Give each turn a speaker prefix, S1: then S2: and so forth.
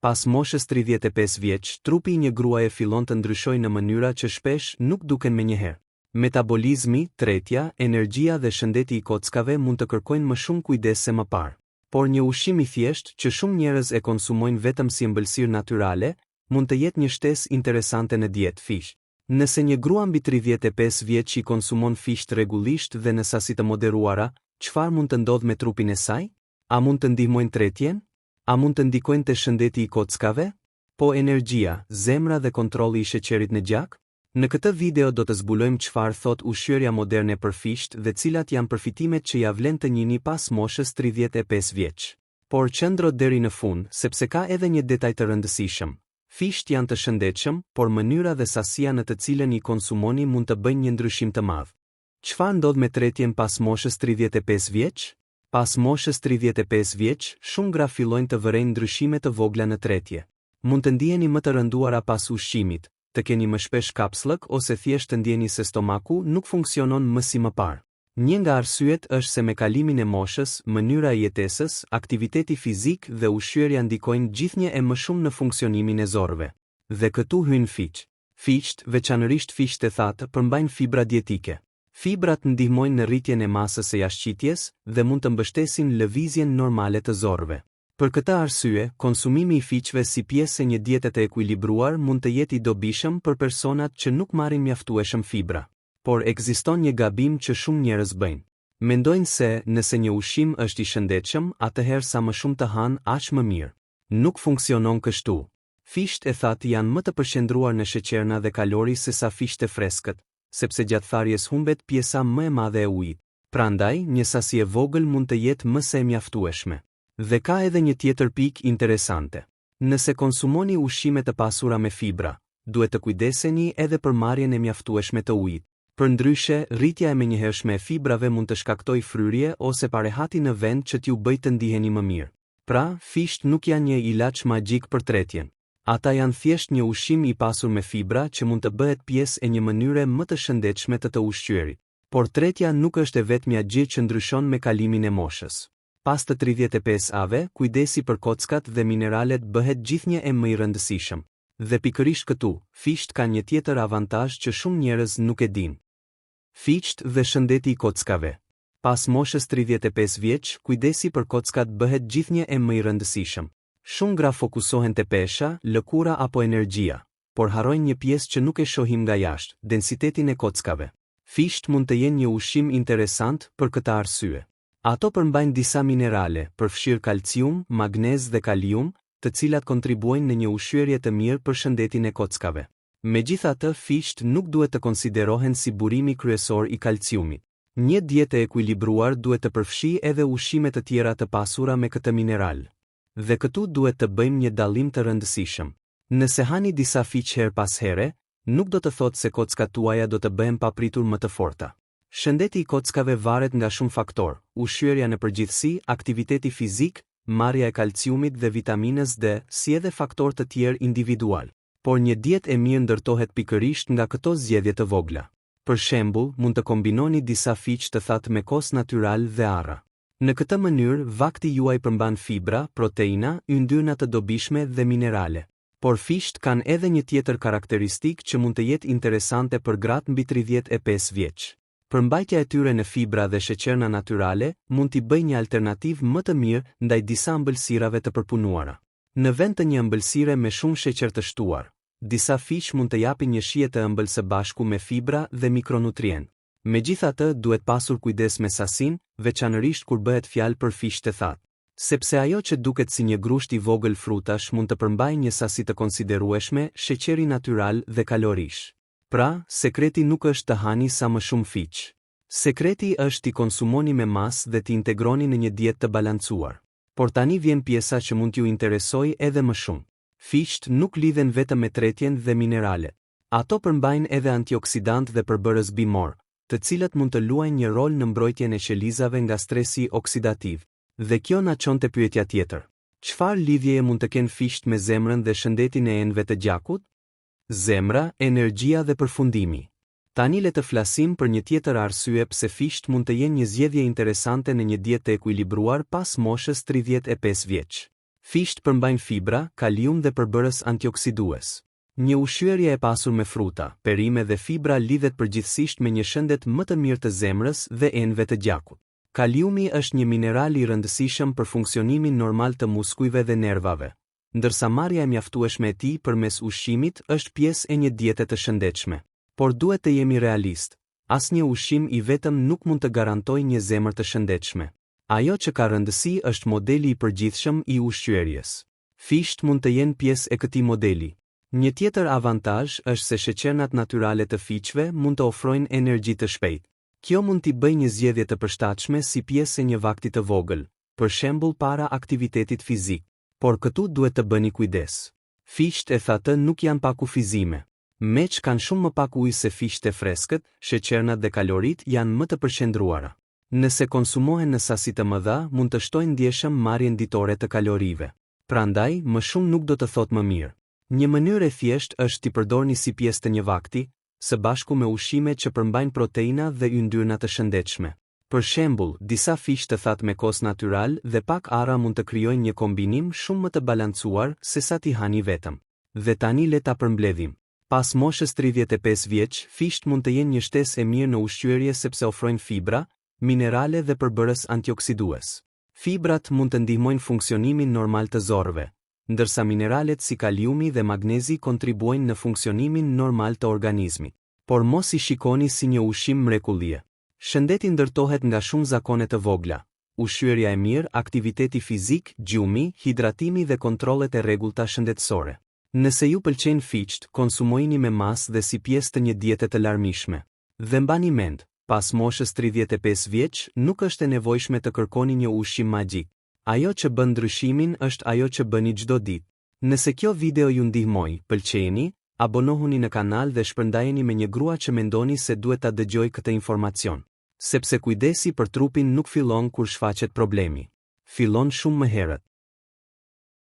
S1: Pas moshës 35 vjeç, trupi i një gruaje fillon të ndryshojë në mënyra që shpesh nuk duken menjëherë. Metabolizmi, tretja, energjia dhe shëndeti i kockave mund të kërkojnë më shumë kujdes se më parë. Por një ushqim i thjeshtë që shumë njerëz e konsumojnë vetëm si ëmbëlsirë natyrale, mund të jetë një shtesë interesante në dietë fish. Nëse një grua mbi 35 vjeç i konsumon fisht rregullisht dhe në sasi të moderuara, çfarë mund të ndodhë me trupin e saj? A mund të ndihmojnë tretjen? A mund të ndikojnë te shëndeti i kockave? Po energjia, zemra dhe kontrolli i sheqerit në gjak? Në këtë video do të zbulojmë çfarë thot ushqyerja moderne për fisht dhe cilat janë përfitimet që ja vlen të njihni pas moshës 35 vjeç. Por qëndro deri në fund, sepse ka edhe një detaj të rëndësishëm. Fisht janë të shëndetshëm, por mënyra dhe sasia në të cilën i konsumoni mund të bëjnë një ndryshim të madh. Çfarë ndodh me tretjen pas moshës 35 vjeç? Pas moshës 35 vjeç, shumë gra fillojnë të vërejnë ndryshime të vogla në tretje. Mund të ndiheni më të rënduara pas ushqimit, të keni më shpesh kapslëk ose thjesht të ndjeni se stomaku nuk funksionon më si më parë. Një nga arsyet është se me kalimin e moshës, mënyra e jetesës, aktiviteti fizik dhe ushqyerja ndikojnë gjithnjë e më shumë në funksionimin e zorëve. Dhe këtu hyn fiq. Fiqt, veçanërisht fisht e thatë, përmbajnë fibra dietike. Fibrat ndihmojnë në rritjen e masës së jashtëqitjes dhe mund të mbështesin lëvizjen normale të zorëve. Për këtë arsye, konsumimi i fiqve si pjesë e një diete të ekuilibruar mund të jetë i dobishëm për personat që nuk marrin mjaftueshëm fibra. Por ekziston një gabim që shumë njerëz bëjnë. Mendojnë se nëse një ushqim është i shëndetshëm, atëherë sa më shumë të hanë, aq më mirë. Nuk funksionon kështu. Fisht e thatë janë më të përqendruar në sheqerna dhe kalori se sa fisht e freskët, sepse gjatë tharjes humbet pjesa më e madhe e ujit. Prandaj, një sasi e vogël mund të jetë më se e mjaftueshme. Dhe ka edhe një tjetër pikë interesante. Nëse konsumoni ushqime të pasura me fibra, duhet të kujdeseni edhe për marrjen e mjaftueshme të ujit. Përndryshe, rritja e menjëhershme e fibrave mund të shkaktojë fryrje ose parehati në vend që t'ju bëjë të ndiheni më mirë. Pra, fisht nuk janë një ilaç magjik për tretjen. Ata janë thjesht një ushqim i pasur me fibra që mund të bëhet pjesë e një mënyre më të shëndetshme të ushqyerit. Por tretja nuk është e vetmja gjë që ndryshon me kalimin e moshës. Pas të 35 ave, kujdesi për kockat dhe mineralet bëhet gjithnjë e më i rëndësishëm. Dhe pikërisht këtu, fisht ka një tjetër avantazh që shumë njerëz nuk e dinë. Fiqt dhe shëndeti i kockave. Pas moshës 35 vjeç, kujdesi për kockat bëhet gjithnjë e më i rëndësishëm. Shumë gra fokusohen te pesha, lëkura apo energjia, por harrojnë një pjesë që nuk e shohim nga jashtë, densitetin e kockave. Fisht mund të jenë një ushqim interesant për këtë arsye. Ato përmbajnë disa minerale, përfshirë kalcium, magnez dhe kalium, të cilat kontribuojnë në një ushqyerje të mirë për shëndetin e kockave. Megjithatë, fisht nuk duhet të konsiderohen si burimi kryesor i kalciumit. Një dietë e ekuilibruar duhet të përfshijë edhe ushqime të tjera të pasura me këtë mineral. Dhe këtu duhet të bëjmë një dallim të rëndësishëm. Nëse hani disa fiq her pas here, nuk do të thotë se kockat tuaja do të bëhen papritur më të forta. Shëndeti i kockave varet nga shumë faktorë, ushqyerja në përgjithësi, aktiviteti fizik, marrja e kalciumit dhe vitaminës D, si edhe faktorë të tjerë individual. Por një dietë e mirë ndërtohet pikërisht nga këto zgjedhje të vogla. Për shembull, mund të kombinoni disa fiq të thatë me kos natyral dhe arra. Në këtë mënyrë, vakti juaj përmban fibra, proteina, yndyrna të dobishme dhe minerale. Por fisht kanë edhe një tjetër karakteristikë që mund të jetë interesante për gratë mbi 35 vjeç. Përmbajtja e tyre në fibra dhe sheqerna natyrale mund t'i bëjë një alternativë më të mirë ndaj disa ëmbëlsirave të përpunuara. Në vend të një ëmbëlsire me shumë sheqer të shtuar, disa fiq mund të japin një shije të ëmbël së bashku me fibra dhe mikronutrient. Megjithatë, duhet pasur kujdes me sasinë, veçanërisht kur bëhet fjalë për fiq të thatë. Sepse ajo që duket si një grusht i vogël frutash mund të përmbajë një sasi të konsiderueshme sheqeri natyral dhe kalorish. Pra, sekreti nuk është të hani sa më shumë fiq. Sekreti është t'i konsumoni me mas dhe t'i integroni në një dietë të balancuar. Por tani vjen pjesa që mund t'ju interesojë edhe më shumë. Fiqt nuk lidhen vetëm me tretjen dhe mineralet. Ato përmbajnë edhe antioksidant dhe përbërës bimor, të cilat mund të luajnë një rol në mbrojtjen e qelizave nga stresi oksidativ. Dhe kjo na çon te pyetja tjetër. Çfarë lidhjeje mund të kenë fiqt me zemrën dhe shëndetin e enëve të gjakut? Zemra, energjia dhe përfundimi. Tani le të flasim për një tjetër arsye pse fiqt mund të jenë një zgjedhje interesante në një dietë të ekuilibruar pas moshës 35 vjeç. Fisht përmbajnë fibra, kalium dhe përbërës antioksidues. Një ushqyerje e pasur me fruta, perime dhe fibra lidhet përgjithsisht me një shëndet më të mirë të zemrës dhe enëve të gjakut. Kaliumi është një mineral i rëndësishëm për funksionimin normal të muskujve dhe nervave, ndërsa marrja e mjaftueshme e tij përmes ushqimit është pjesë e një diete të shëndetshme. Por duhet të jemi realist. Asnjë ushqim i vetëm nuk mund të garantojë një zemër të shëndetshme. Ajo që ka rëndësi është modeli i përgjithshëm i ushqyerjes. Fisht mund të jenë pjesë e këtij modeli. Një tjetër avantazh është se sheqernat natyrale të fiqve mund të ofrojnë energji të shpejtë. Kjo mund t'i bëjë një zgjedhje të përshtatshme si pjesë e një vakti të vogël, për shembull para aktivitetit fizik. Por këtu duhet të bëni kujdes. Fisht e thatë nuk janë pa kufizime. Meq kanë shumë më pak ujë se fisht e freskët, sheqernat dhe kalorit janë më të përqendruara. Nëse konsumohen në sasi të mëdha, mund të shtojnë ndjeshëm marrjen ditore të kalorive. Prandaj, më shumë nuk do të thotë më mirë. Një mënyrë e thjeshtë është t'i përdorni si pjesë të një vakti, së bashku me ushqime që përmbajnë proteina dhe yndyrna të shëndetshme. Për shembull, disa fish të thatë me kos natyral dhe pak arra mund të krijojnë një kombinim shumë më të balancuar se sa t'i hani vetëm. Dhe tani le ta përmbledhim. Pas moshës 35 vjeç, fisht mund të jenë një shtesë e mirë në ushqyerje sepse ofrojnë fibra, minerale dhe përbërës antioksidues. Fibrat mund të ndihmojnë funksionimin normal të zorrëve, ndërsa mineralet si kaliumi dhe magnezi kontribuojnë në funksionimin normal të organizmit. Por mos i shikoni si një ushqim mrekullie. Shëndeti ndërtohet nga shumë zakone të vogla: ushqyerja e mirë, aktiviteti fizik, gjumi, hidratimi dhe kontrollet e rregullta shëndetësore. Nëse ju pëlqejnë fisht, konsumojini me masë dhe si pjesë të një diete të larmishme. Dhe mbani mend, pas moshës 35 vjeç, nuk është e nevojshme të kërkoni një ushqim magjik. Ajo që bën ndryshimin është ajo që bëni çdo ditë. Nëse kjo video ju ndihmoi, pëlqejeni, abonohuni në kanal dhe shpërndajeni me një grua që mendoni se duhet ta dëgjojë këtë informacion. Sepse kujdesi për trupin nuk fillon kur shfaqet problemi. Fillon shumë më herët.